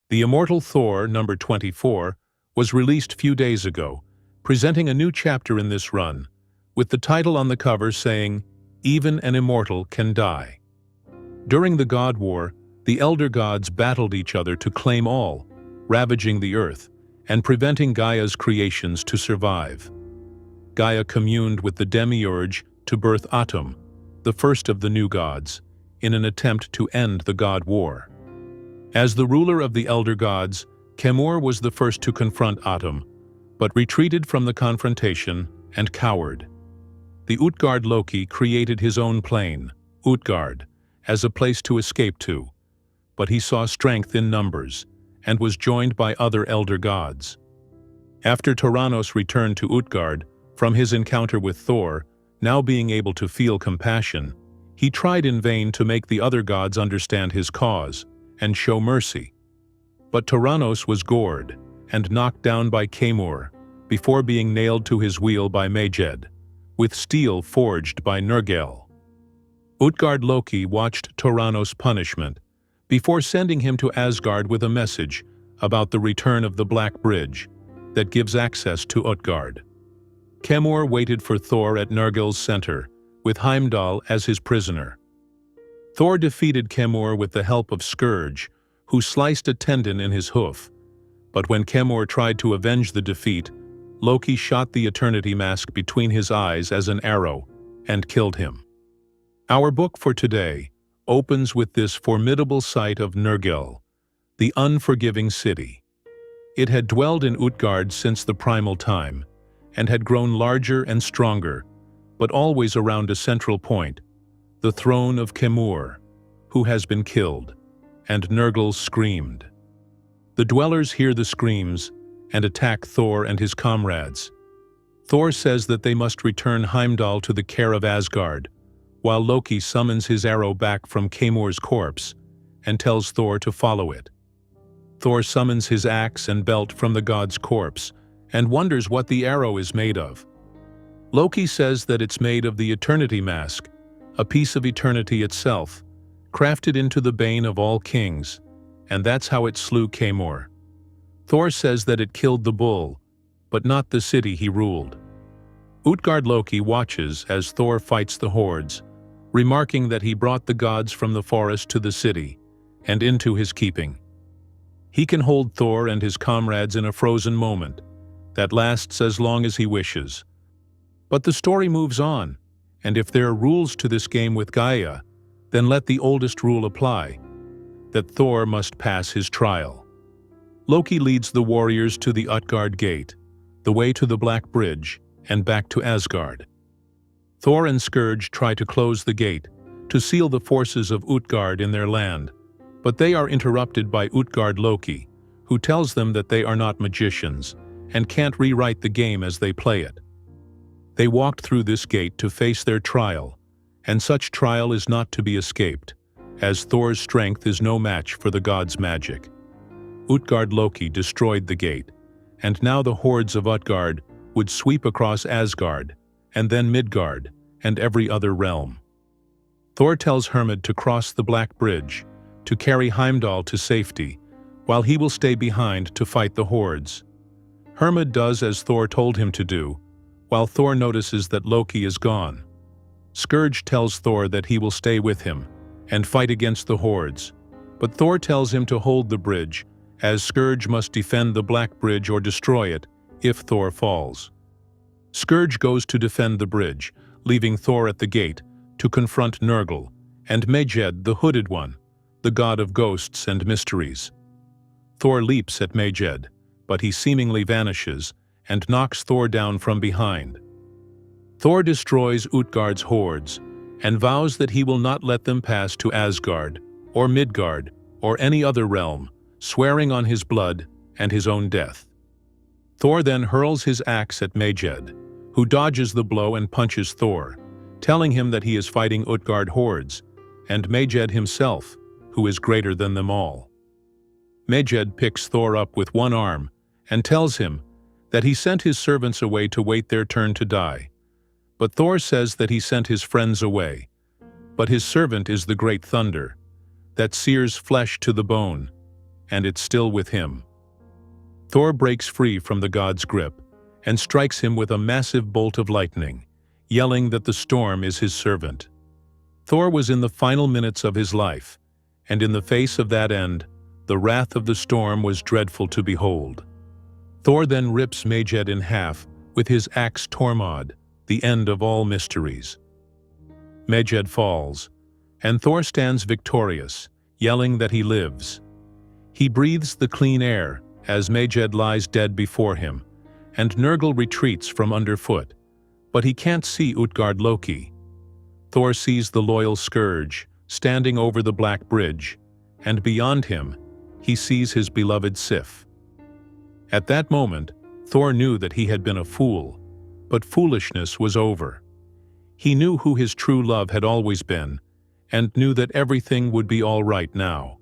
The Immortal Thor number 24 was released few days ago, presenting a new chapter in this run, with the title on the cover saying, "Even an immortal can die." During the God War, the elder gods battled each other to claim all, ravaging the earth and preventing Gaia's creations to survive. Gaia communed with the demiurge to birth Atum, the first of the new gods, in an attempt to end the God War. As the ruler of the elder gods, Kemur was the first to confront Atum, but retreated from the confrontation and cowered. The Utgard Loki created his own plane, Utgard, as a place to escape to, but he saw strength in numbers and was joined by other elder gods. After Tyrannos returned to Utgard from his encounter with Thor, now being able to feel compassion, he tried in vain to make the other gods understand his cause and show mercy. But Tyrannos was gored and knocked down by Kemur before being nailed to his wheel by Maged, with steel forged by Nergal. Utgard Loki watched Tyrannos' punishment before sending him to Asgard with a message about the return of the Black Bridge that gives access to Utgard. Kemur waited for Thor at Nergal's center, with Heimdall as his prisoner. Thor defeated Kemur with the help of Scourge, who sliced a tendon in his hoof. But when Kemur tried to avenge the defeat, Loki shot the Eternity Mask between his eyes as an arrow and killed him. Our book for today opens with this formidable sight of Nergal, the unforgiving city. It had dwelled in Utgard since the primal time, and had grown larger and stronger, but always around a central point, the throne of Kemur, who has been killed, and Nergal screamed. The dwellers hear the screams and attack Thor and his comrades. Thor says that they must return Heimdall to the care of Asgard, while Loki summons his arrow back from Kemur's corpse and tells Thor to follow it. Thor summons his axe and belt from the god's corpse and wonders what the arrow is made of. Loki says that it's made of the Eternity Mask, a piece of eternity itself, crafted into the bane of all kings, and that's how it slew Kemur. Thor says that it killed the bull, but not the city he ruled. Utgard Loki watches as Thor fights the hordes, remarking that he brought the gods from the forest to the city and into his keeping. He can hold Thor and his comrades in a frozen moment that lasts as long as he wishes. But the story moves on, and if there are rules to this game with Gaia, then let the oldest rule apply, that Thor must pass his trial. Loki leads the warriors to the Utgard Gate, the way to the Black Bridge, and back to Asgard. Thor and Scourge try to close the gate, to seal the forces of Utgard in their land, but they are interrupted by Utgard Loki, who tells them that they are not magicians, and can't rewrite the game as they play it. They walked through this gate to face their trial, and such trial is not to be escaped, as Thor's strength is no match for the god's magic. Utgard Loki destroyed the gate, and now the hordes of Utgard would sweep across Asgard, and then Midgard, and every other realm. Thor tells Hermod to cross the Black Bridge, to carry Heimdall to safety, while he will stay behind to fight the hordes. Hermod does as Thor told him to do, while Thor notices that Loki is gone. Scourge tells Thor that he will stay with him and fight against the hordes, but Thor tells him to hold the bridge, as Scourge must defend the Black Bridge or destroy it if Thor falls. Scourge goes to defend the bridge, leaving Thor at the gate to confront Nergal and Maged, the Hooded One, the god of ghosts and mysteries. Thor leaps at Maged, but he seemingly vanishes and knocks Thor down from behind. Thor destroys Utgard's hordes and vows that he will not let them pass to Asgard or Midgard or any other realm, swearing on his blood and his own death. Thor then hurls his axe at Maged, who dodges the blow and punches Thor, telling him that he is fighting Utgard hordes, and Maged himself, who is greater than them all. Maged picks Thor up with one arm and tells him that he sent his servants away to wait their turn to die. But Thor says that he sent his friends away, but his servant is the great thunder, that sears flesh to the bone. and it's still with him. Thor breaks free from the god's grip and strikes him with a massive bolt of lightning, yelling that the storm is his servant. Thor was in the final minutes of his life, and in the face of that end, the wrath of the storm was dreadful to behold. Thor then rips Maged in half with his axe Tormod, the end of all mysteries. Maged falls, and Thor stands victorious, yelling that he lives. He breathes the clean air as Maged lies dead before him, and Nurgle retreats from underfoot, but he can't see Utgard Loki. Thor sees the loyal Scourge standing over the Black Bridge, and beyond him, he sees his beloved Sif. At that moment, Thor knew that he had been a fool, but foolishness was over. He knew who his true love had always been, and knew that everything would be all right now.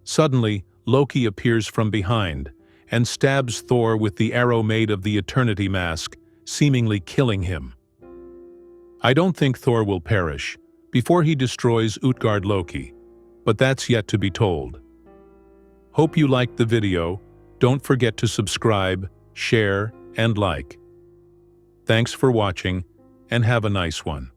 Suddenly, Loki appears from behind and stabs Thor with the arrow made of the Eternity Mask, seemingly killing him. I don't think Thor will perish before he destroys Utgard Loki, but that's yet to be told. Hope you liked the video. Don't forget to subscribe, share, and like. Thanks for watching, and have a nice one.